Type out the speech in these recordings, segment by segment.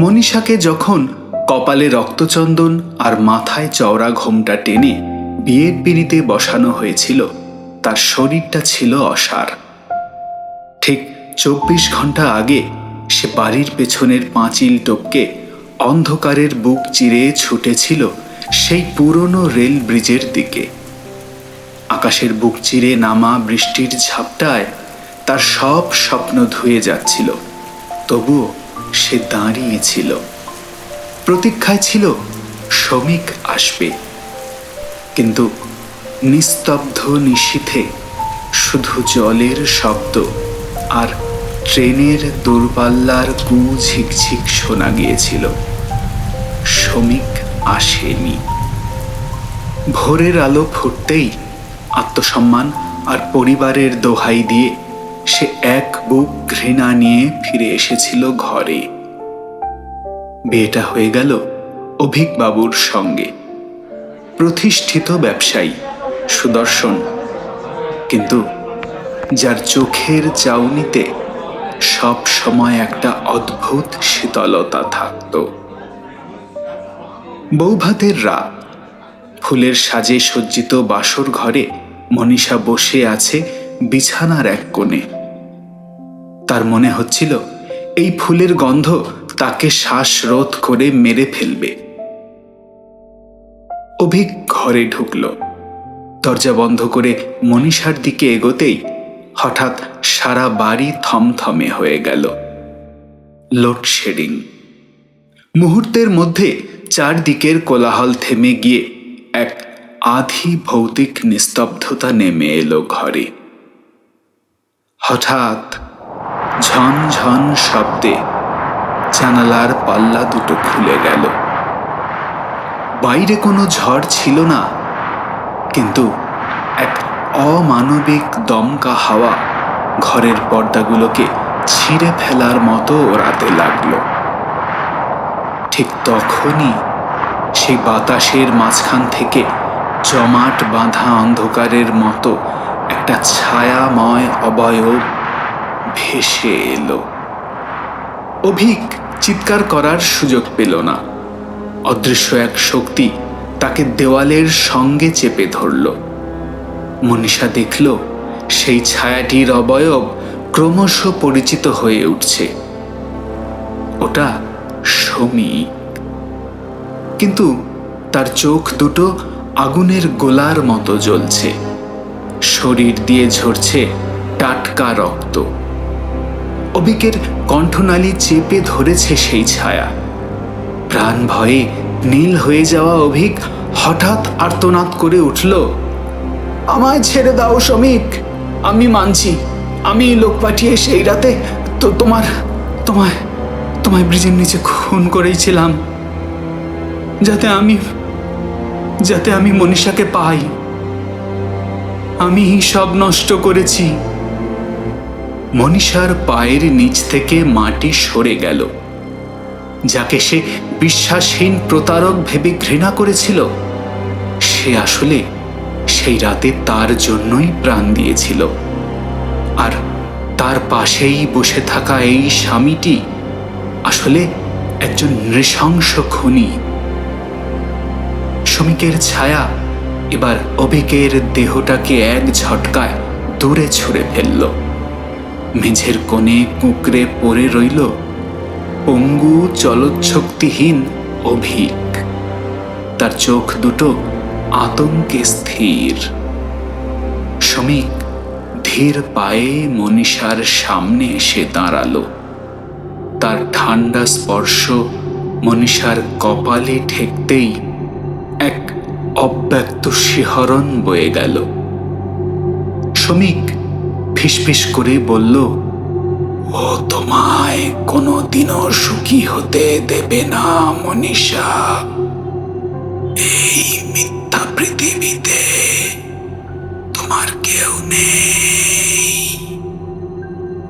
মনীষাকে যখন কপালে রক্তচন্দন আর মাথায় চওড়া ঘোমটা টেনে বিয়ের পিঁড়িতে বসানো হয়েছিল, তার শরীরটা ছিল অসাড়। ঠিক 24 ঘন্টা আগে সে বাড়ির পেছনের পাঁচিল টপকে অন্ধকারের বুক চিরে ছুটেছিল সেই পুরনো রেল ব্রিজের দিকে। আকাশের বুক চিরে নামা বৃষ্টির ঝাপটায় তার সব স্বপ্ন ধুয়ে যাচ্ছিল, তবুও সে দাঁড়িয়েছিল। প্রতীক্ষায় ছিল শ্রমিক আসবে, কিন্তু নিস্তব্ধ নিশীথে শুধু জলের শব্দ আর ট্রেনের দূরপাল্লার কু ঝিকঝিক শোনা গিয়েছিল। শ্রমিক আসেনি। ভোরের আলো ফুটতেই আত্মসম্মান আর পরিবারের দোহাই দিয়ে সে এক বুক ঘৃণা নিয়ে ফিরে এসেছিল ঘরে। বিয়েটা হয়ে গেল অভিক বাবুর সঙ্গে, প্রতিষ্ঠিত ব্যবসায়ী সুদর্শন, কিন্তু যার চোখের চাউনিতে সব সময় একটা অদ্ভুত শীতলতা থাকত। বৌভাতের রাত, ফুলের সাজে সজ্জিত বাসর ঘরে মনীষা বসে আছে বিছানার এক কোণে। তার মনে হচ্ছিল এই ফুলের গন্ধ তাকে শ্বাসরোধ করে মেরে ফেলবে। অভিক ঘরে ঢুকল। দরজা বন্ধ করে মনীষার দিকে এগোতেই হঠাৎ সারা বাড়ি থমথমে হয়ে গেল। লোডশেডিং। মুহূর্তের মধ্যে চারদিকের কোলাহল থেমে গিয়ে এক আধি ভৌতিক নিস্তব্ধতা নেমে এলো ঘরে। হঠাৎ ঝনঝন শব্দে জানালার পাল্লা দুটো খুলে গেল। বাইরে কোনো ঝড় ছিল না, কিন্তু এক অমানবিক দমকা হাওয়া ঘরের পর্দাগুলোকে ছিঁড়ে ফেলার মতো ওড়াতে লাগলো। ঠিক তখনই সেই বাতাসের মাঝখান থেকে জমাট বাঁধা অন্ধকারের মতো একটা ছায়াময় অবয়ব ভেসে এলো। অভিক চিৎকার করার সুযোগ পেল না। অদৃশ্য এক শক্তি তাকে দেওয়ালের সঙ্গে চেপে ধরল। মনীষা দেখল সেই ছায়াটির অবয়ব ক্রমশ পরিচিত হয়ে উঠছে। ওটা শ্রমিক, কিন্তু তার চোখ দুটো আগুনের গোলার মতো জ্বলছে। শরীর দিয়ে ঝরছে টাটকা রক্ত। অভিকের কণ্ঠনালী চেপে ধরেছে সেই ছায়া। প্রাণ ভয়ে নীল হয়ে যাওয়া অভিক হঠাৎ আর্তনাদ করে উঠল, আমায় ছেড়ে দাও শ্রমিক, আমি মানছি, আমি লোক পাঠিয়ে সেই রাতে তো তোমায় তোমায় ব্রিজের নিচে খুন করেছিলাম, যাতে আমি মনীষাকে পাই। আমি সব নষ্ট করেছি। মনীষার পায়ের নিচ থেকে মাটি সরে গেল। যাকে সে বিশ্বাসহীন প্রতারক ভেবে ঘৃণা করেছিল, সে আসলে সেই রাতে তার জন্যই প্রাণ দিয়েছিল। আর তার পাশেই বসে থাকা এই স্বামীটি আসলে একজন নৃশংস খুনি। শ্রমিকের ছায়া এবার অভিকের দেহটাকে এক ঝটকায় দূরে ছুঁড়ে ফেলল। মেঝের কোণে কুঁকড়ে পড়ে রইল পঙ্গু চলৎশক্তিহীন অভিক। তার চোখ দুটো আতঙ্কে স্থির। শ্রমিক ধীর পায়ে মনীষার সামনে এসে দাঁড়ালো। তার ঠান্ডা স্পর্শ মনীষার কপালে ঠেকতেই এক অব্যক্ত শিহরণ বয়ে গেল। শ্রমিক ফিসফিস করে বলল, ও তোমায় কোনোদিনও সুখী হতে দেবে না মনীষা। এই মিথ্যা পৃথিবীতে তোমার কেউ নেই।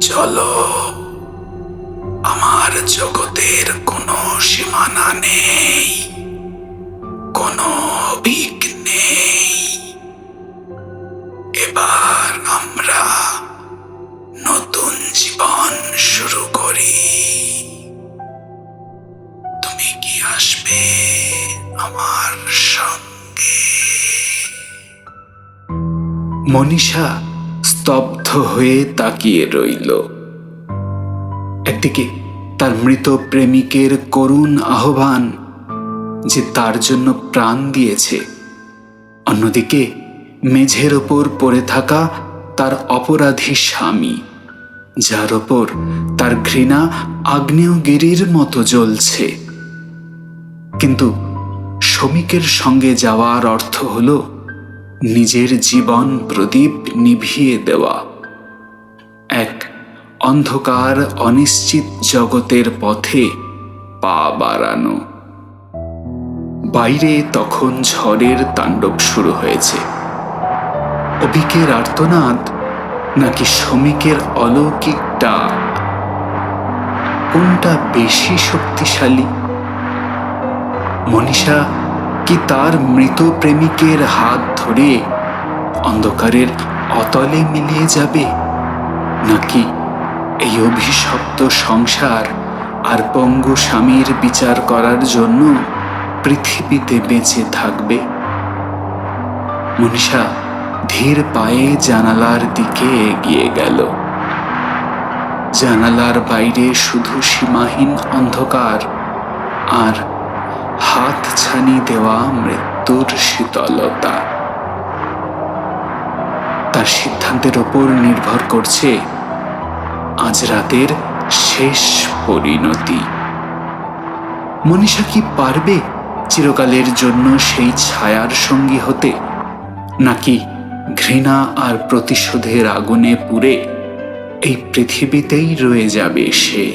চলো, আমার জগতের কোনো সীমানা নেই, কোনো অভিক নেই। এবার আমরা নতুন জীবন শুরু করি। আসবে আমার সঙ্গে। মনীষা স্তব্ধ হয়ে তাকিয়ে রইল। একদিকে তার মৃত প্রেমিকের করুণ আহ্বান, যে তার জন্য প্রাণ দিয়েছে, অন্যদিকে মেঝের ওপর পড়ে থাকা তার অপরাধী স্বামী, যার ওপর তার ঘৃণা আগ্নেয়গিরির মতো জ্বলছে। কিন্তু শ্রমিকের সঙ্গে যাওয়ার অর্থ হল নিজের জীবন প্রদীপ নিভিয়ে দেওয়া, এক অন্ধকার অনিশ্চিত জগতের পথে পা বাড়ানো। বাইরে তখন ঝড়ের তাণ্ডব শুরু হয়েছে। অভিকের আর্তনাদ নাকি শ্রমিকের অলৌকিক ডাক, কোনটা বেশি শক্তিশালী? মনীষা কি তার মৃত প্রেমিকের হাত ধরে অন্ধকারের অতলে মিলিয়ে যাবে, নাকি এই অভিশপ্ত সংসার আর পঙ্গু স্বামীর বিচার করার জন্য পৃথিবীতে বেঁচে থাকবে? মনীষা ধীর পায়ে জানালার দিকে এগিয়ে গেল। জানালার বাইরে শুধু সীমাহীন অন্ধকার আর হাত ছানি দেওয়া মৃত্যুর শীতলতা। তার সিদ্ধান্তের ওপর নির্ভর করছে আজ রাতের শেষ পরিণতি। মনীষা কি পারবে চিরকালের জন্য সেই ছায়ার সঙ্গী হতে, নাকি ঘৃণা আর প্রতিশোধের আগুনে পুড়ে এই পৃথিবীতেই রয়ে যাবে সে?